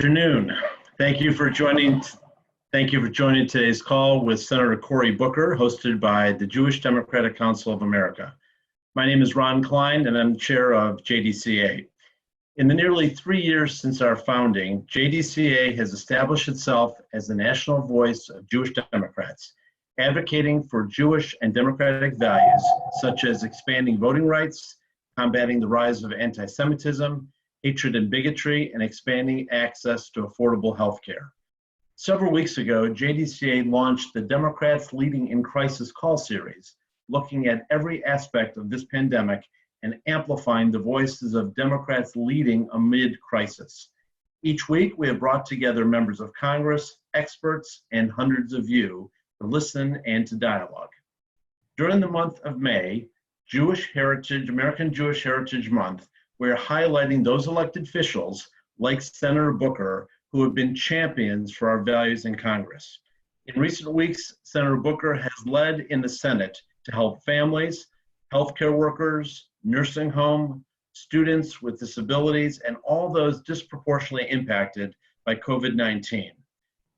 Afternoon. Thank you for joining. Thank you for joining today's call with Senator Cory Booker, hosted by the Jewish Democratic Council of America. My name is Ron Klein, and I'm chair of JDCA. In the nearly 3 years since our founding, JDCA has established itself as the national voice of Jewish Democrats, advocating for Jewish and democratic values, such as expanding voting rights, combating the rise of anti-Semitism, hatred and bigotry, and expanding access to affordable health care. Several weeks ago, JDCA launched the Democrats Leading in Crisis call series, looking at every aspect of this pandemic and amplifying the voices of Democrats leading amid crisis. Each week, we have brought together members of Congress, experts, and hundreds of you to listen and to dialogue. During the month of May, American Jewish Heritage Month, we're highlighting those elected officials like Senator Booker who have been champions for our values in Congress. In recent weeks, Senator Booker has led in the Senate to help families, healthcare workers, nursing home, students with disabilities, and all those disproportionately impacted by COVID-19.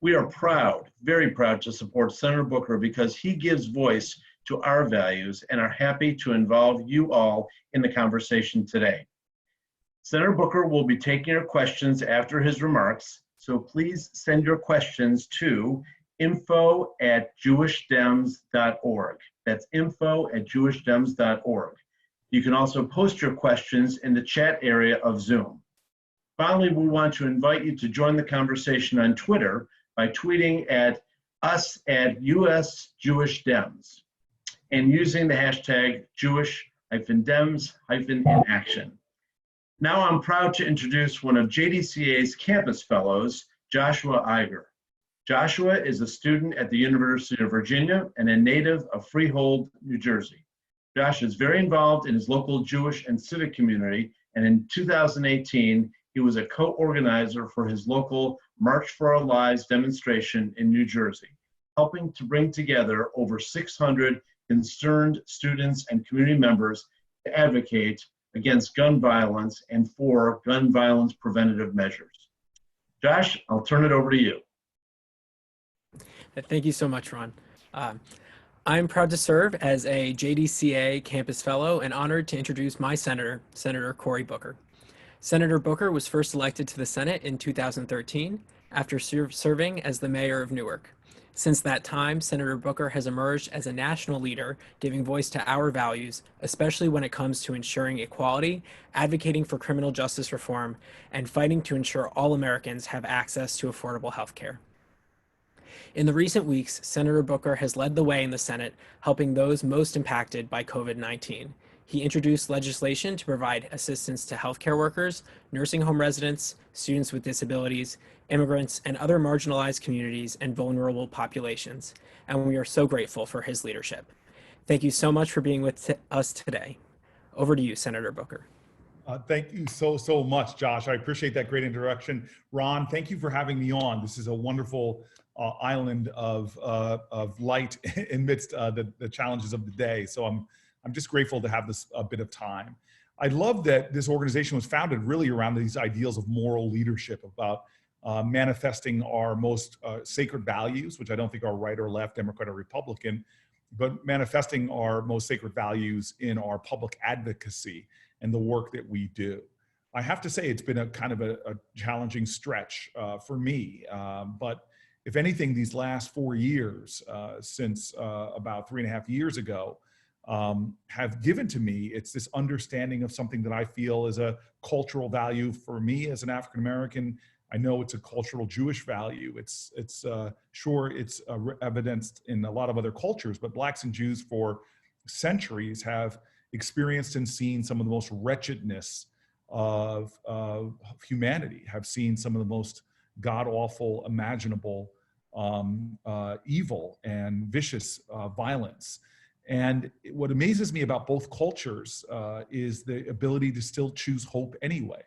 We are proud, very proud to support Senator Booker because he gives voice to our values and are happy to involve you all in the conversation today. Senator Booker will be taking your questions after his remarks, so please send your questions to info@jewishdem's.org. That's info@jewishdem's.org. You can also post your questions in the chat area of Zoom. Finally, we want to invite you to join the conversation on Twitter by tweeting at us at USJewishDems and using the hashtag Jewish-Dems-in-action. Now I'm proud to introduce one of JDCA's campus fellows, Joshua Iger. Joshua is a student at the University of Virginia and a native of Freehold, New Jersey. Josh is very involved in his local Jewish and civic community, and in 2018, he was a co-organizer for his local March for Our Lives demonstration in New Jersey, helping to bring together over 600 concerned students and community members to advocate against gun violence and for gun violence preventative measures. Josh, I'll turn it over to you. Thank you so much, Ron. I'm proud to serve as a JDCA campus fellow and honored to introduce my senator, Senator Cory Booker. Senator Booker was first elected to the Senate in 2013 after serving as the mayor of Newark. Since that time, Senator Booker has emerged as a national leader, giving voice to our values, especially when it comes to ensuring equality, advocating for criminal justice reform, and fighting to ensure all Americans have access to affordable health care. In the recent weeks, Senator Booker has led the way in the Senate, helping those most impacted by COVID-19. He introduced legislation to provide assistance to healthcare workers, nursing home residents, students with disabilities, immigrants, and other marginalized communities and vulnerable populations. And we are so grateful for his leadership. Thank you so much for being with us today. Over to you, Senator Booker. Thank you so much, Josh. I appreciate that great introduction. Ron, thank you for having me on. This is a wonderful island of light amidst the challenges of the day. So I'm just grateful to have this bit of time. I love that this organization was founded really around these ideals of moral leadership, about manifesting our most sacred values, which I don't think are right or left, Democrat or Republican, but manifesting our most sacred values in our public advocacy and the work that we do. I have to say it's been a kind of a challenging stretch for me, but if anything, these last 4 years, since about 3.5 years ago, have given to me, it's this understanding of something that I feel is a cultural value for me as an African-American. I know it's a cultural Jewish value. It's evidenced in a lot of other cultures, but Blacks and Jews for centuries have experienced and seen some of the most wretchedness of humanity, have seen some of the most god-awful, imaginable evil and vicious violence. And what amazes me about both cultures is the ability to still choose hope anyway.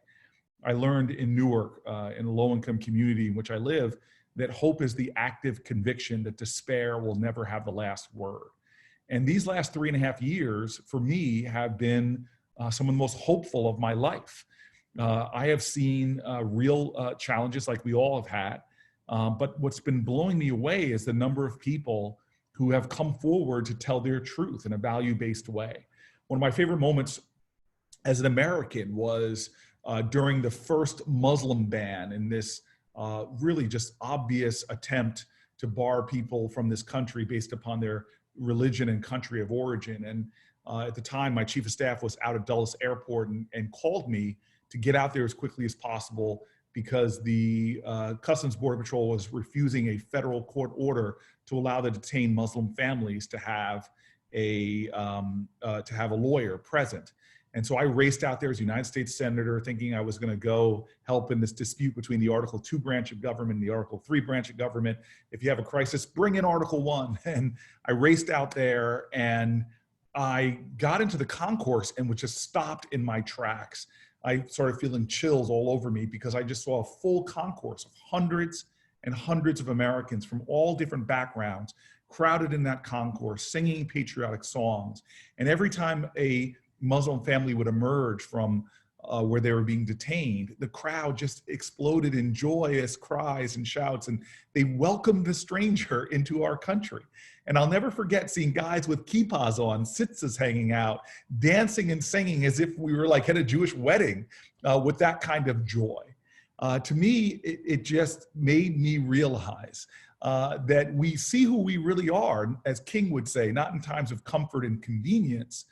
I learned in Newark, in a low-income community in which I live, that hope is the active conviction that despair will never have the last word. And these last 3.5 years, for me, have been some of the most hopeful of my life. I have seen real challenges like we all have had. But what's been blowing me away is the number of people who have come forward to tell their truth in a value-based way. One of my favorite moments as an American was during the first Muslim ban in this really just obvious attempt to bar people from this country based upon their religion and country of origin. And at the time, my chief of staff was out at Dulles Airport and called me to get out there as quickly as possible because the Customs Border Patrol was refusing a federal court order to allow the detained Muslim families to have a lawyer present. And so I raced out there as a United States Senator thinking I was going to go help in this dispute between the Article 2 branch of government and the Article 3 branch of government. If you have a crisis, bring in Article 1. And I raced out there and I got into the concourse and was just stopped in my tracks. I started feeling chills all over me because I just saw a full concourse of hundreds and hundreds of Americans from all different backgrounds crowded in that concourse, singing patriotic songs. And every time a Muslim family would emerge from where they were being detained, the crowd just exploded in joyous cries and shouts, and they welcomed the stranger into our country. And I'll never forget seeing guys with kippas on, tzitzis hanging out, dancing and singing as if we were like at a Jewish wedding with that kind of joy. To me, it just made me realize that we see who we really are, as King would say, not in times of comfort and convenience,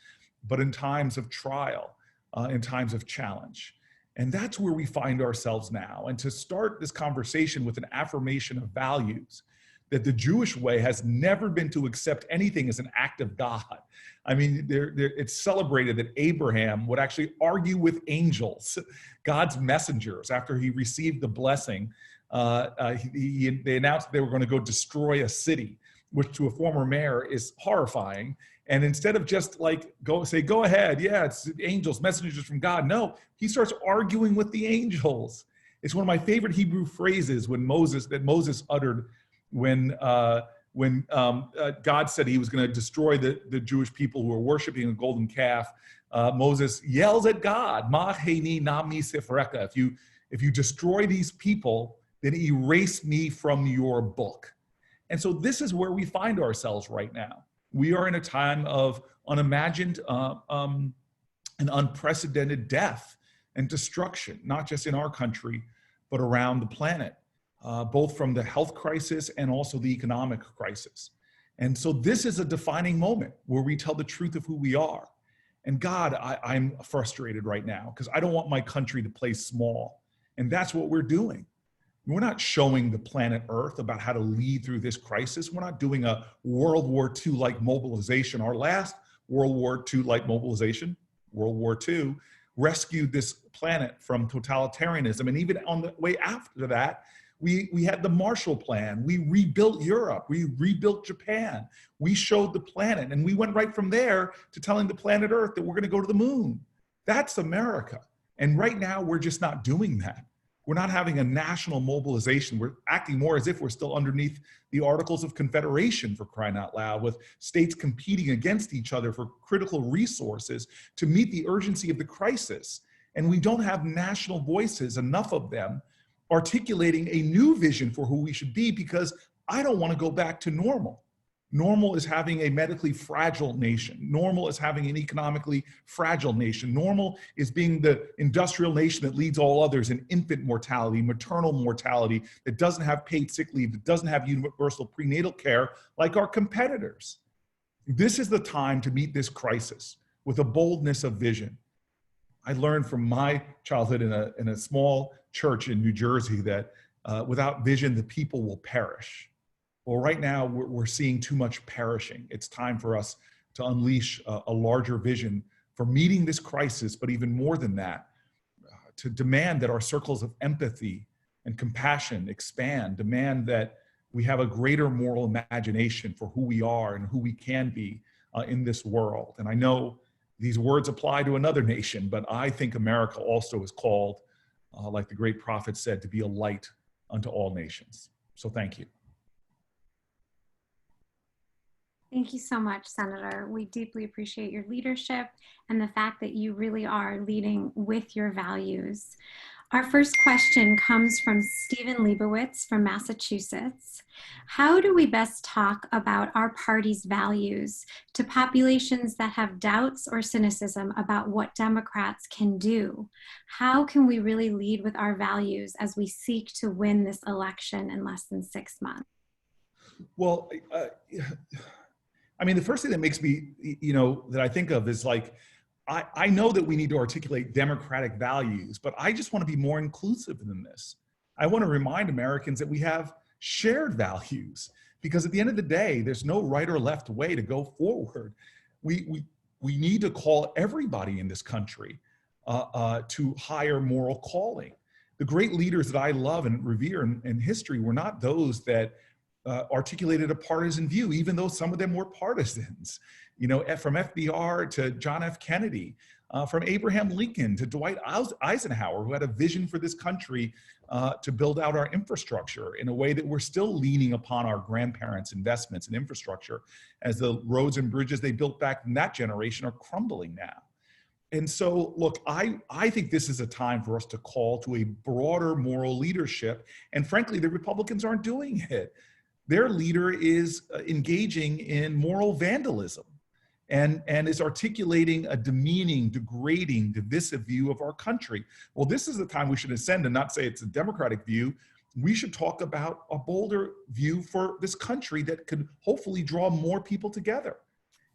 but in times of trial, in times of challenge. And that's where we find ourselves now. And to start this conversation with an affirmation of values, that the Jewish way has never been to accept anything as an act of God. I mean, it's celebrated that Abraham would actually argue with angels, God's messengers, after he received the blessing. They announced they were going to go destroy a city, which to a former mayor is horrifying. And instead of just like go ahead, yeah, it's angels, messengers from God. No, he starts arguing with the angels. It's one of my favorite Hebrew phrases that Moses uttered when God said he was going to destroy the Jewish people who were worshiping a golden calf. Moses yells at God, "Ma heini nami sifreka." If you destroy these people, then erase me from your book. And so this is where we find ourselves right now. We are in a time of unimagined and unprecedented death and destruction, not just in our country, but around the planet, both from the health crisis and also the economic crisis. And so this is a defining moment where we tell the truth of who we are. And God, I'm frustrated right now because I don't want my country to play small. And that's what we're doing. We're not showing the planet Earth about how to lead through this crisis. We're not doing a World War II-like mobilization. Our last World War II-like mobilization, World War II, rescued this planet from totalitarianism. And even on the way after that, we had the Marshall Plan. We rebuilt Europe. We rebuilt Japan. We showed the planet. And we went right from there to telling the planet Earth that we're going to go to the moon. That's America. And right now, we're just not doing that. We're not having a national mobilization. We're acting more as if we're still underneath the Articles of Confederation, for crying out loud, with states competing against each other for critical resources to meet the urgency of the crisis. And we don't have national voices, enough of them, articulating a new vision for who we should be, because I don't want to go back to normal. Normal is having a medically fragile nation. Normal is having an economically fragile nation. Normal is being the industrial nation that leads all others in infant mortality, maternal mortality, that doesn't have paid sick leave, that doesn't have universal prenatal care like our competitors. This is the time to meet this crisis with a boldness of vision. I learned from my childhood in a small church in New Jersey that without vision, the people will perish. Well, right now, we're seeing too much perishing. It's time for us to unleash a larger vision for meeting this crisis, but even more than that, to demand that our circles of empathy and compassion expand, demand that we have a greater moral imagination for who we are and who we can be in this world. And I know these words apply to another nation, but I think America also is called, like the great prophet said, to be a light unto all nations. So thank you. Thank you so much, Senator. We deeply appreciate your leadership and the fact that you really are leading with your values. Our first question comes from Stephen Leibowitz from Massachusetts. How do we best talk about our party's values to populations that have doubts or cynicism about what Democrats can do? How can we really lead with our values as we seek to win this election in less than 6 months? Well, I mean, the first thing that makes me, that I think of is like, I know that we need to articulate democratic values, but I just want to be more inclusive than this. I want to remind Americans that we have shared values, because at the end of the day, there's no right or left way to go forward. We need to call everybody in this country to higher moral calling. The great leaders that I love and revere in history were not those that articulated a partisan view, even though some of them were partisans. From FDR to John F. Kennedy, from Abraham Lincoln to Dwight Eisenhower, who had a vision for this country to build out our infrastructure in a way that we're still leaning upon our grandparents' investments in infrastructure, as the roads and bridges they built back in that generation are crumbling now. And so, look, I think this is a time for us to call to a broader moral leadership. And frankly, the Republicans aren't doing it. Their leader is engaging in moral vandalism and is articulating a demeaning, degrading, divisive view of our country. Well, this is the time we should ascend and not say it's a democratic view. We should talk about a bolder view for this country that could hopefully draw more people together.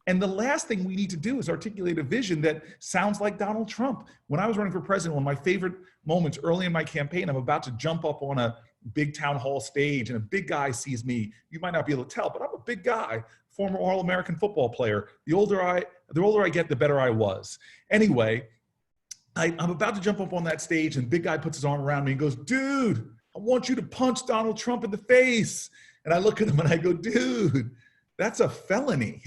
And the last thing we need to do is articulate a vision that sounds like Donald Trump. When I was running for president, one of my favorite moments early in my campaign, I'm about to jump up on a big town hall stage and a big guy sees me. You might not be able to tell, but I'm a big guy, former All-American football player. The older I get, the better I was. Anyway, I'm about to jump up on that stage and big guy puts his arm around me and goes, "Dude, I want you to punch Donald Trump in the face." And I look at him and I go, "Dude, that's a felony."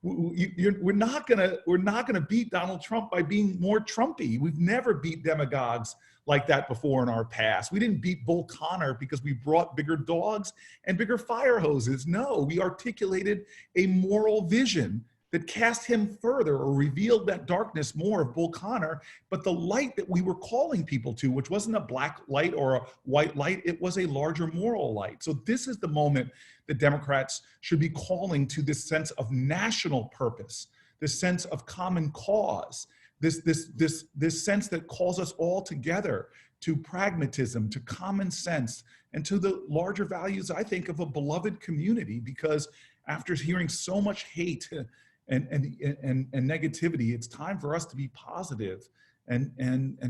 We're not gonna beat Donald Trump by being more Trumpy. We've never beat demagogues like that before in our past. We didn't beat Bull Connor because we brought bigger dogs and bigger fire hoses. No, we articulated a moral vision that cast him further or revealed that darkness more of Bull Connor, but the light that we were calling people to, which wasn't a black light or a white light, it was a larger moral light. So this is the moment that Democrats should be calling to this sense of national purpose, this sense of common cause, this sense that calls us all together to pragmatism, to common sense, and to the larger values, I think, of a beloved community. Because after hearing so much hate and negativity, it's time for us to be positive and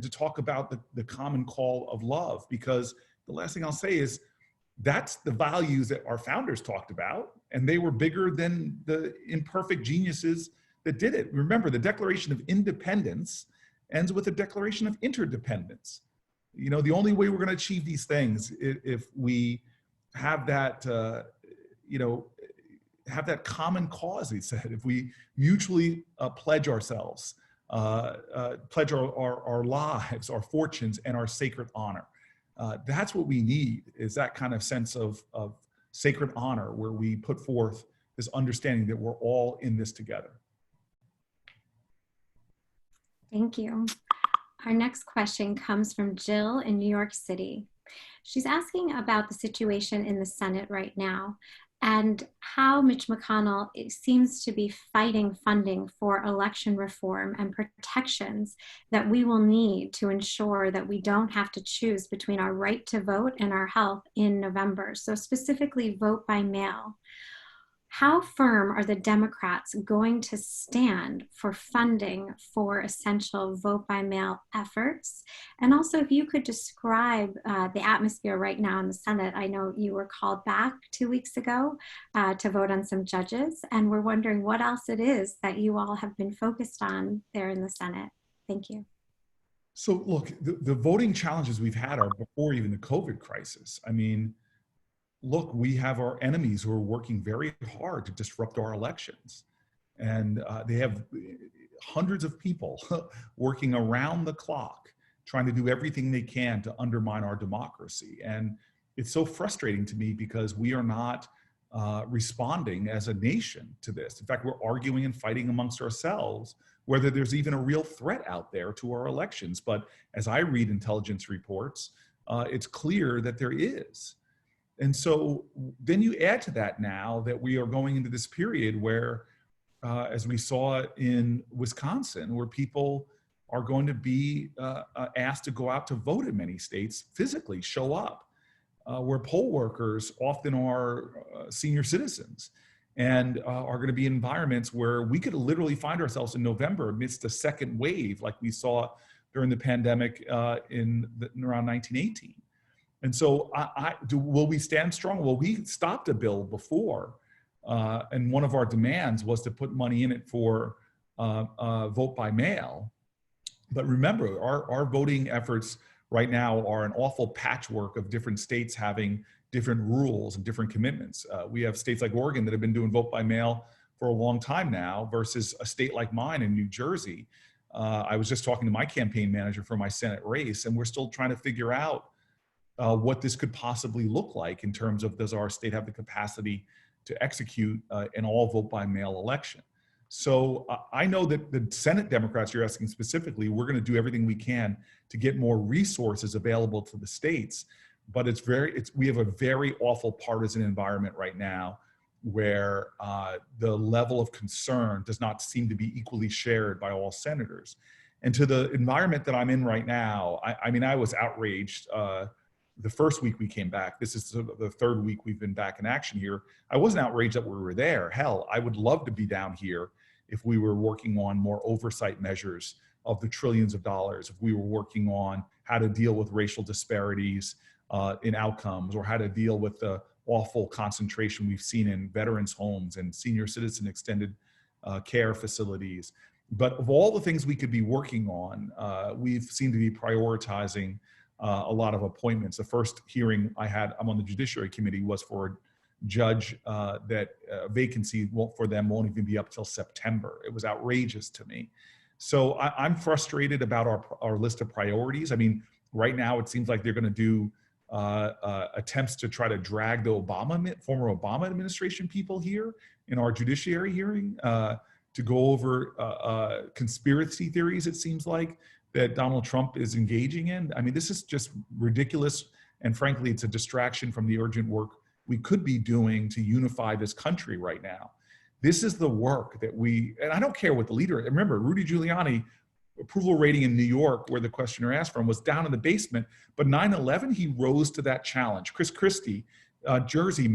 to talk about the common call of love. Because the last thing I'll say is that's the values that our founders talked about, and they were bigger than the imperfect geniuses that did it. Remember, the Declaration of Independence ends with a declaration of interdependence. The only way we're going to achieve these things if we have that, have that common cause, he said, if we mutually pledge ourselves, pledge our lives, our fortunes, and our sacred honor. That's what we need, is that kind of sense of sacred honor, where we put forth this understanding that we're all in this together. Thank you. Our next question comes from Jill in New York City. She's asking about the situation in the Senate right now and how Mitch McConnell seems to be fighting funding for election reform and protections that we will need to ensure that we don't have to choose between our right to vote and our health in November. So specifically, vote by mail. How firm are the Democrats going to stand for funding for essential vote by mail efforts? And also, if you could describe the atmosphere right now in the Senate. I know you were called back 2 weeks ago to vote on some judges, and we're wondering what else it is that you all have been focused on there in the Senate. Thank you. So look, the voting challenges we've had are before even the COVID crisis. I mean, look, we have our enemies who are working very hard to disrupt our elections. And they have hundreds of people working around the clock, trying to do everything they can to undermine our democracy. And it's so frustrating to me because we are not responding as a nation to this. In fact, we're arguing and fighting amongst ourselves whether there's even a real threat out there to our elections. But as I read intelligence reports, it's clear that there is. And so then you add to that now that we are going into this period where, as we saw in Wisconsin, where people are going to be asked to go out to vote in many states, physically show up, where poll workers often are senior citizens and are going to be in environments where we could literally find ourselves in November amidst a second wave like we saw during the pandemic in around 1918. And so will we stand strong? Well, we stopped a bill before, and one of our demands was to put money in it for vote by mail. But remember, our voting efforts right now are an awful patchwork of different states having different rules and different commitments. We have states like Oregon that have been doing vote by mail for a long time now versus a state like mine in New Jersey. I was just talking to my campaign manager for my Senate race, and we're still trying to figure out what this could possibly look like in terms of, does our state have the capacity to execute an all vote by mail election? So I know that the Senate Democrats, you're asking specifically, we're going to do everything we can to get more resources available to the states. But we have a very awful partisan environment right now where the level of concern does not seem to be equally shared by all senators. And to the environment that I'm in right now, I mean, I was outraged the first week we came back. This is the third week we've been back in action here. I wasn't outraged that we were there. Hell, I would love to be down here if we were working on more oversight measures of the trillions of dollars, if we were working on how to deal with racial disparities in outcomes, or how to deal with the awful concentration we've seen in veterans' homes and senior citizen extended care facilities. But of all the things we could be working on, we've seemed to be prioritizing a lot of appointments. The first hearing I'm on the Judiciary Committee, was for a judge that vacancy for them won't even be up till September. It was outrageous to me. So I'm frustrated about our list of priorities. I mean, right now it seems like they're going to do attempts to try to drag the former Obama administration people here in our judiciary hearing to go over conspiracy theories, it seems like, that Donald Trump is engaging in. I mean, this is just ridiculous. And frankly, it's a distraction from the urgent work we could be doing to unify this country right now. This is the work that and I don't care what the leader, remember, Rudy Giuliani, approval rating in New York, where the questioner asked from, was down in the basement, but 9/11, he rose to that challenge. Chris Christie, Jersey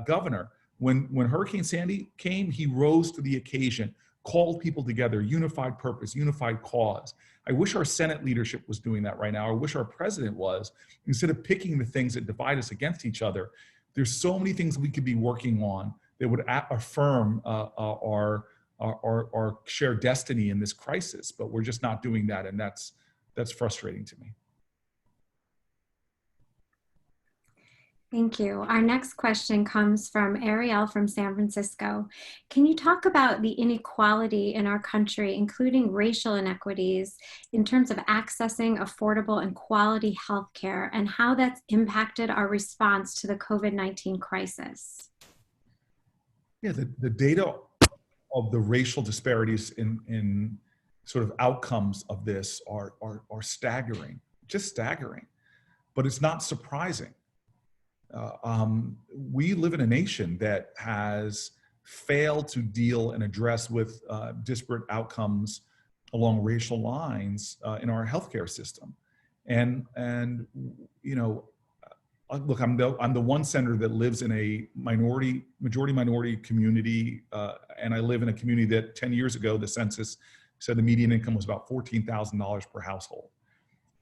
governor, when Hurricane Sandy came, he rose to the occasion, called people together, unified purpose, unified cause. I wish our Senate leadership was doing that right now. I wish our president was, instead of picking the things that divide us against each other. There's so many things we could be working on that would affirm our shared destiny in this crisis, but we're just not doing that, and that's frustrating to me. Thank you. Our next question comes from Ariel from San Francisco. Can you talk about the inequality in our country, including racial inequities, in terms of accessing affordable and quality healthcare, and how that's impacted our response to the COVID-19 crisis? Yeah, the data of the racial disparities in sort of outcomes of this are staggering, just staggering, but it's not surprising. We live in a nation that has failed to deal and address with disparate outcomes along racial lines in our healthcare system. And you know, look, I'm the one senator that lives in a majority minority community, and I live in a community that 10 years ago, the census said the median income was about $14,000 per household.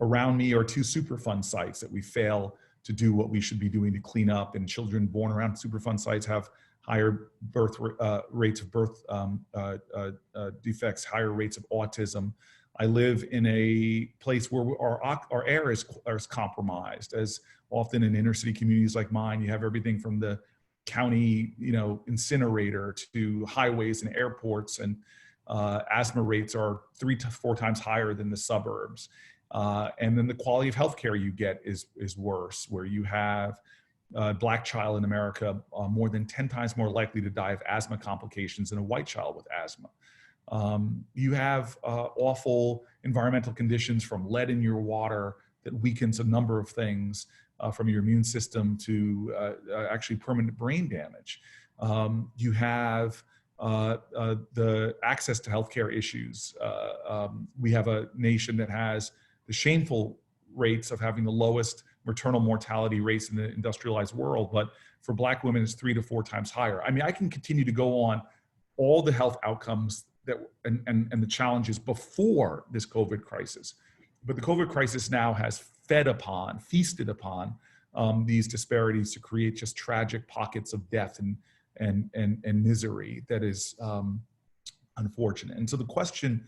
Around me are 2 Superfund sites that we fail to do what we should be doing to clean up, and children born around Superfund sites have higher birth rates of birth defects, higher rates of autism. I live in a place where our air is compromised, as often in inner city communities like mine. You have everything from the county, incinerator to highways and airports, and asthma rates are 3 to 4 times higher than the suburbs. And then the quality of healthcare you get is worse, where you have Black child in America more than 10 times more likely to die of asthma complications than a white child with asthma. You have awful environmental conditions, from lead in your water that weakens a number of things, from your immune system to actually permanent brain damage. You have the access to healthcare issues. We have a nation that has the shameful rates of having the lowest maternal mortality rates in the industrialized world, but for Black women, it's 3 to 4 times higher. I mean, I can continue to go on all the health outcomes that and the challenges before this COVID crisis, but the COVID crisis now has feasted upon these disparities to create just tragic pockets of death and misery that is unfortunate. And so the question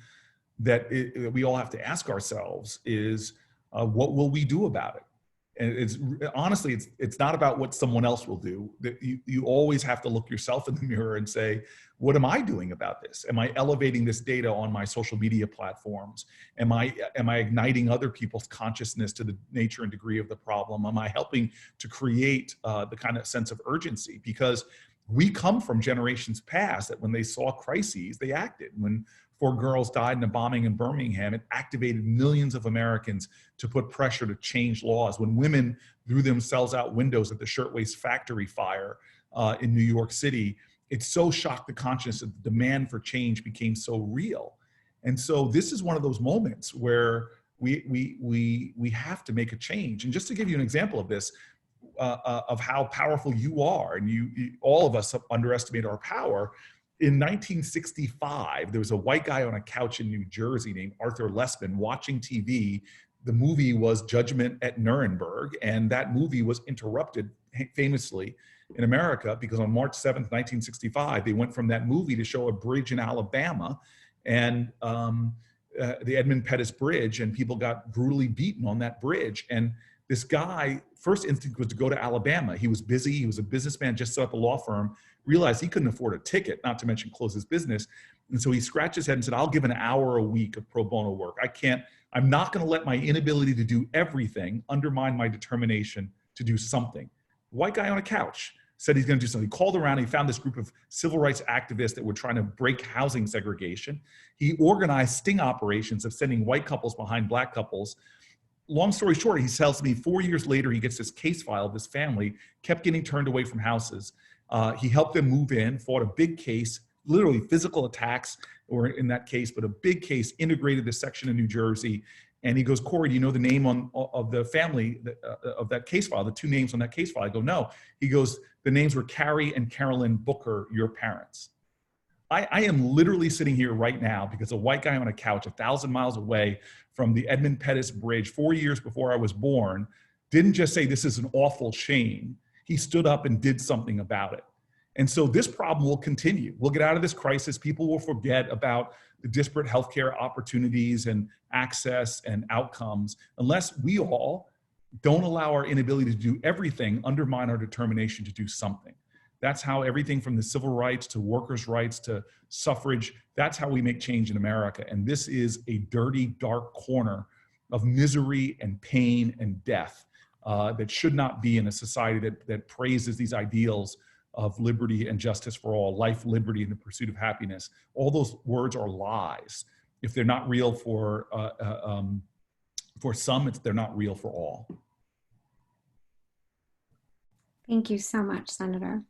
that we all have to ask ourselves is, what will we do about it? And it's honestly, it's not about what someone else will do. That you always have to look yourself in the mirror and say, what am I doing about this? Am I elevating this data on my social media platforms? Am I igniting other people's consciousness to the nature and degree of the problem? Am I helping to create the kind of sense of urgency? Because we come from generations past that when they saw crises, they acted. When 4 girls died in a bombing in Birmingham, it activated millions of Americans to put pressure to change laws. When women threw themselves out windows at the Shirtwaist Factory fire in New York City, it so shocked the conscience that the demand for change became so real. And so this is one of those moments where we have to make a change. And just to give you an example of this, of how powerful you are, and you all of us underestimate our power. In 1965, there was a white guy on a couch in New Jersey named Arthur Lessman watching TV. The movie was Judgment at Nuremberg, and that movie was interrupted famously in America because on March 7th, 1965, they went from that movie to show a bridge in Alabama, and the Edmund Pettus Bridge, and people got brutally beaten on that bridge. And this guy, first instinct was to go to Alabama. He was busy. He was a businessman, just set up a law firm, realized he couldn't afford a ticket, not to mention close his business. And so he scratched his head and said, I'll give an hour a week of pro bono work. I'm not going to let my inability to do everything undermine my determination to do something. White guy on a couch said he's going to do something. He called around, he found this group of civil rights activists that were trying to break housing segregation. He organized sting operations of sending white couples behind Black couples. Long story short, he tells me 4 years later, he gets this case file of this family, kept getting turned away from houses. He helped them move in, fought a big case, literally physical attacks were in that case, but a big case, integrated this section of New Jersey. And he goes, Cory, do you know the name of the family of that case file, the 2 names on that case file? I go, no. He goes, the names were Carrie and Carolyn Booker, your parents. I am literally sitting here right now because a white guy on a couch 1,000 miles away from the Edmund Pettus Bridge 4 years before I was born didn't just say this is an awful shame. He stood up and did something about it. And so this problem will continue. We'll get out of this crisis. People will forget about the disparate healthcare opportunities and access and outcomes unless we all don't allow our inability to do everything undermine our determination to do something. That's how everything from the civil rights to workers' rights to suffrage, that's how we make change in America. And this is a dirty, dark corner of misery and pain and death that should not be in a society that praises these ideals of liberty and justice for all, life, liberty, and the pursuit of happiness. All those words are lies. If they're not real for some, they're not real for all. Thank you so much, Senator.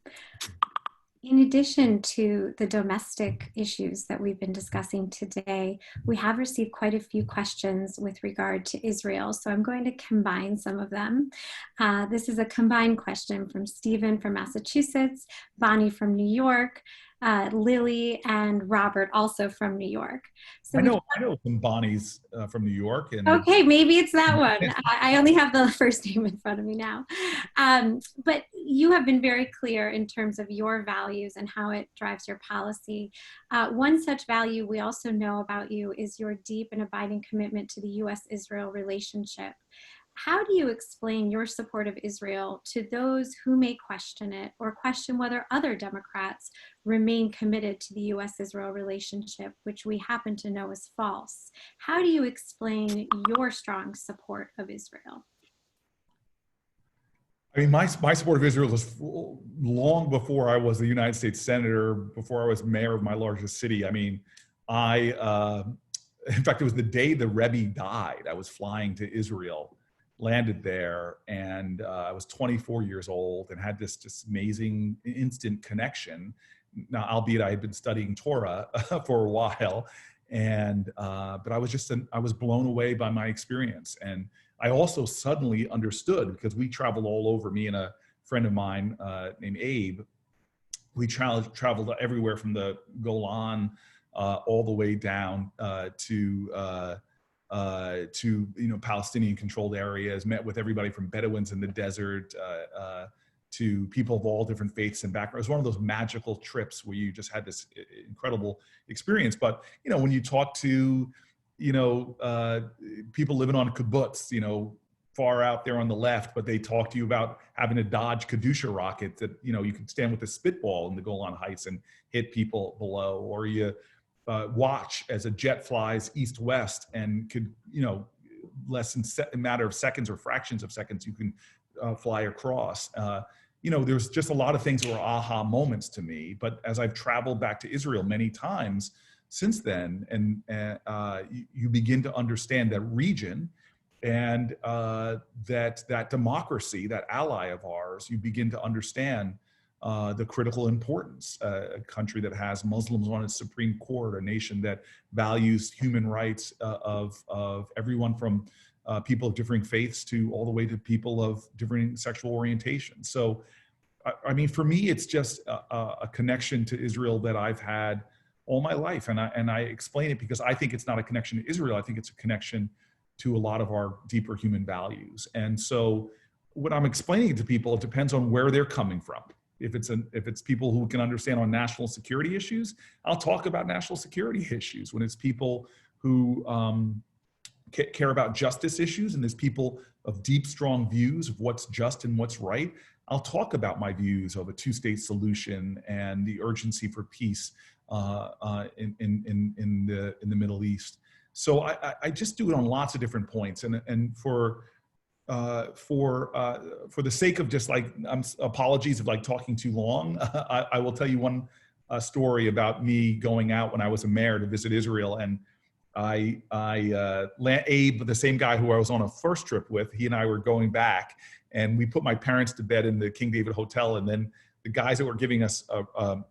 In addition to the domestic issues that we've been discussing today, we have received quite a few questions with regard to Israel. So I'm going to combine some of them. This is a combined question from Stephen from Massachusetts, Bonnie from New York, Lily, and Robert also from New York. So I know some Bonnies from New York. And okay, maybe it's that one. I only have the first name in front of me now. But you have been very clear in terms of your values and how it drives your policy. One such value we also know about you is your deep and abiding commitment to the U.S.-Israel relationship. How do you explain your support of Israel to those who may question it or question whether other Democrats remain committed to the U.S.-Israel relationship, which we happen to know is false? How do you explain your strong support of Israel? I mean, my support of Israel was long before I was the United States Senator, before I was mayor of my largest city. I mean, in fact, it was the day the Rebbe died. I was flying to Israel, landed there, and I was 24 years old and had this amazing instant connection. Now, albeit I had been studying Torah for a while, and but I was blown away by my experience. And I also suddenly understood, because we traveled all over, me and a friend of mine named Abe. We traveled everywhere from the Golan all the way down to Palestinian controlled areas, met with everybody from Bedouins in the desert to people of all different faiths and backgrounds. It was one of those magical trips where you just had this incredible experience. But, when you talk to, people living on kibbutz, far out there on the left, but they talk to you about having a Dodge Kadusha rocket that, you could stand with a spitball in the Golan Heights and hit people below, or you watch as a jet flies east-west and could, less than a matter of seconds or fractions of seconds, you can fly across. There's just a lot of things that were aha moments to me. But as I've traveled back to Israel many times since then, and you begin to understand that region and that democracy, that ally of ours, you begin to understand the critical importance. A country that has Muslims on its Supreme Court, a nation that values human rights of everyone from people of differing faiths to all the way to people of different sexual orientations. So, I mean, for me, it's just a connection to Israel that I've had all my life. And I explain it because I think it's not a connection to Israel. I think it's a connection to a lot of our deeper human values. And so when I'm explaining it to people, it depends on where they're coming from. If it's people who can understand on national security issues, I'll talk about national security issues. When it's people who care about justice issues, and there's people of deep, strong views of what's just and what's right, I'll talk about my views of a two-state solution and the urgency for peace in the Middle East. So I just do it on lots of different points, and for the sake of just apologies of talking too long, I will tell you one story about me going out when I was a mayor to visit Israel, and Abe, the same guy who I was on a first trip with, he and I were going back, and we put my parents to bed in the King David Hotel, and then the guys that were giving us a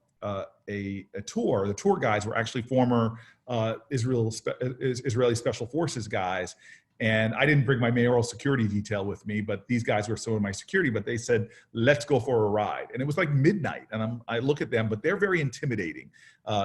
tour, the tour guides were actually former Israeli Special Forces guys. And I didn't bring my mayoral security detail with me, but these guys were some of my security, but they said, let's go for a ride. And it was like midnight, and I look at them, but they're very intimidating,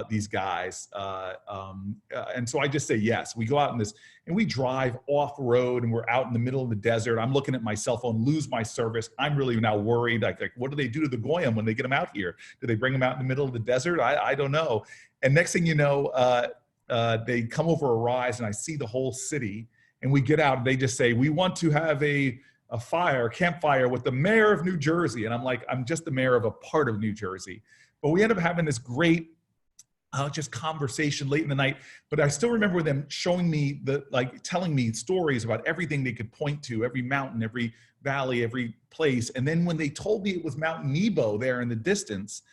these guys. And so I just say yes. We go out in this, and we drive off road, and we're out in the middle of the desert. I'm looking at my cell phone, lose my service. I'm really now worried. Like what do they do to the Goyim when they get them out here? Do they bring them out in the middle of the desert? I don't know. And next thing you know, they come over a rise, and I see the whole city. And we get out, and they just say, we want to have a campfire with the mayor of New Jersey. And I'm like, I'm just the mayor of a part of New Jersey. But we end up having this great just conversation late in the night. But I still remember them showing me telling me stories about everything they could point to, every mountain, every valley, every place. And then when they told me it was Mount Nebo there in the distance,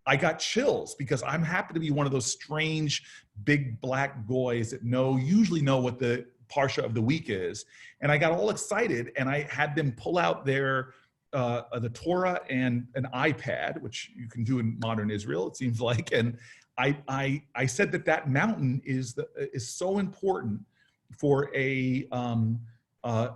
I got chills, because I'm happy to be one of those strange big black goys that usually know what the Parsha of the week is. And I got all excited, and I had them pull out the Torah and an iPad, which you can do in modern Israel, it seems like. And I said that mountain is so important for a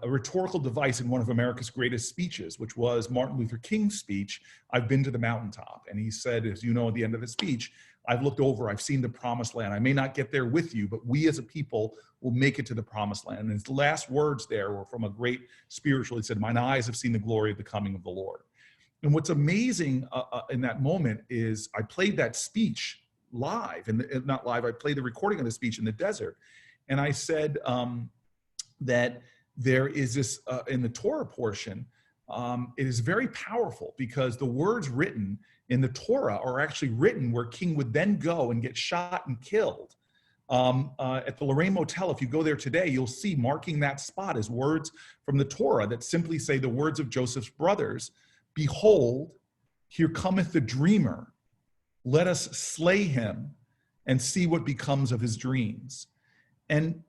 rhetorical device in one of America's greatest speeches, which was Martin Luther King's speech, "I've been to the mountaintop." And he said, as you know, at the end of the speech, "I've looked over, I've seen the promised land. I may not get there with you, but we as a people will make it to the promised land." And his last words there were from a great spiritual. He said, "Mine eyes have seen the glory of the coming of the Lord." And what's amazing in that moment is I played that speech live, and not live, I played the recording of the speech in the desert. And I said that there is this, in the Torah portion, it is very powerful, because the words written in the Torah are actually written where King would then go and get shot and killed. At the Lorraine Motel, if you go there today, you'll see marking that spot as words from the Torah that simply say the words of Joseph's brothers, "Behold, here cometh the dreamer. Let us slay him and see what becomes of his dreams." And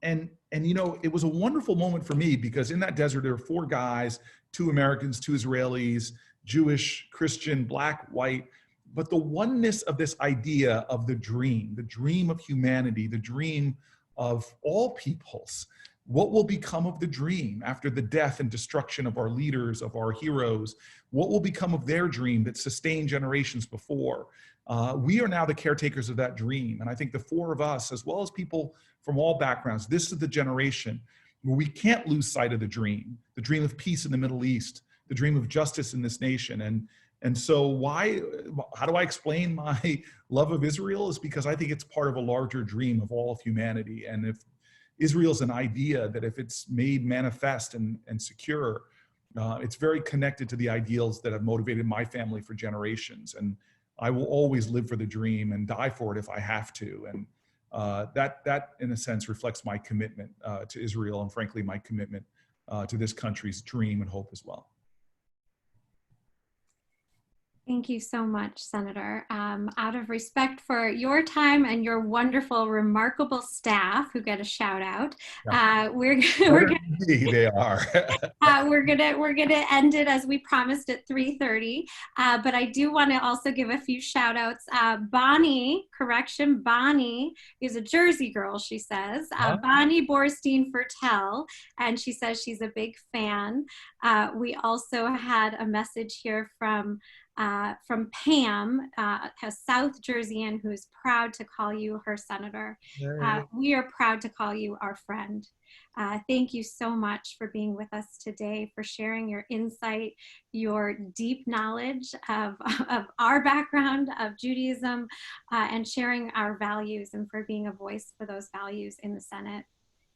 you know, it was a wonderful moment for me because in that desert, there were 4 guys, 2 Americans, 2 Israelis, Jewish, Christian, black, white, but the oneness of this idea of the dream of humanity, the dream of all peoples. What will become of the dream after the death and destruction of our leaders, of our heroes? What will become of their dream that sustained generations before? We are now the caretakers of that dream. And I think the 4 of us, as well as people from all backgrounds, this is the generation where we can't lose sight of the dream of peace in the Middle East, the dream of justice in this nation. And so how do I explain my love of Israel? Is because I think it's part of a larger dream of all of humanity. And if Israel's an idea that if it's made manifest and secure, it's very connected to the ideals that have motivated my family for generations. And I will always live for the dream and die for it if I have to. And that in a sense reflects my commitment to Israel and frankly, my commitment to this country's dream and hope as well. Thank you so much, Senator. Out of respect for your time and your wonderful, remarkable staff who get a shout out, we're gonna end it as we promised at 3:30. But I do want to also give a few shout outs. Bonnie is a Jersey girl, she says. Bonnie Borstein Fertel, and she says she's a big fan. We also had a message here from Pam, a South Jerseyan who is proud to call you her senator. We are proud to call you our friend. Thank you so much for being with us today, for sharing your insight, your deep knowledge of our background, of Judaism, and sharing our values, and for being a voice for those values in the Senate.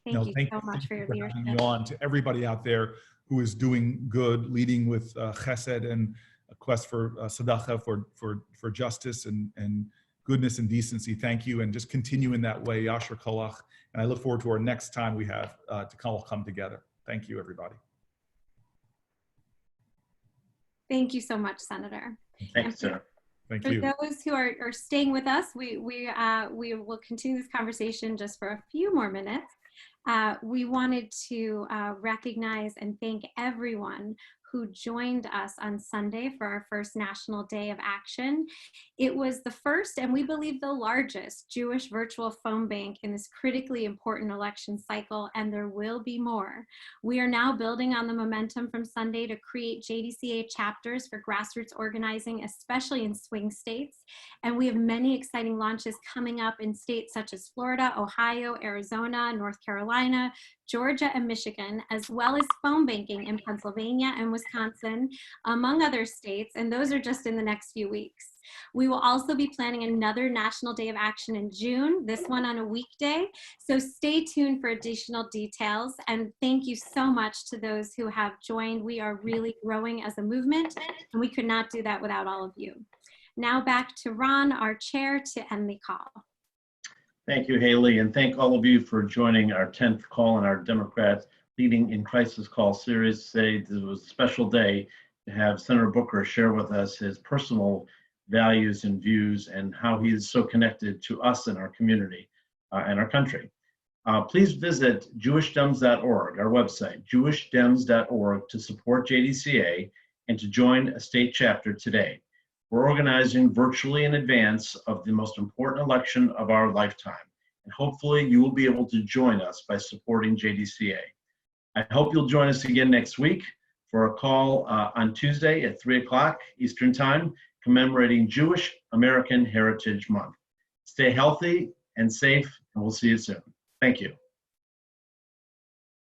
Thank you so much for your leadership. On to everybody out there who is doing good, leading with chesed and a quest for tzedakah, for justice and goodness and decency. Thank you, and just continue in that way. Yasher Kolach, and I look forward to our next time we have to come together. Thank you, everybody. Thank you so much, Senator. Thank you, Senator. Thank you. For those who are staying with us, we will continue this conversation just for a few more minutes. We wanted to recognize and thank everyone who joined us on Sunday for our first National Day of Action. It was the first, and we believe the largest, Jewish virtual phone bank in this critically important election cycle, and there will be more. We are now building on the momentum from Sunday to create JDCA chapters for grassroots organizing, especially in swing states. And we have many exciting launches coming up in states such as Florida, Ohio, Arizona, North Carolina, Georgia, and Michigan, as well as phone banking in Pennsylvania and Wisconsin, among other states, and those are just in the next few weeks. We will also be planning another National Day of Action in June, this one on a weekday, so stay tuned for additional details, and thank you so much to those who have joined. We are really growing as a movement, and we could not do that without all of you. Now back to Ron, our chair, to end the call. Thank you, Haley, and thank all of you for joining our 10th call in our Democrats Leading in Crisis Call series. Today was a special day to have Senator Booker share with us his personal values and views and how he is so connected to us and our community and our country. Please visit jewishdems.org, our website, jewishdems.org, to support JDCA and to join a state chapter today. We're organizing virtually in advance of the most important election of our lifetime, and hopefully you will be able to join us by supporting JDCA. I hope you'll join us again next week for a call on Tuesday at 3 o'clock Eastern Time, commemorating Jewish American Heritage Month. Stay healthy and safe, and we'll see you soon. Thank you.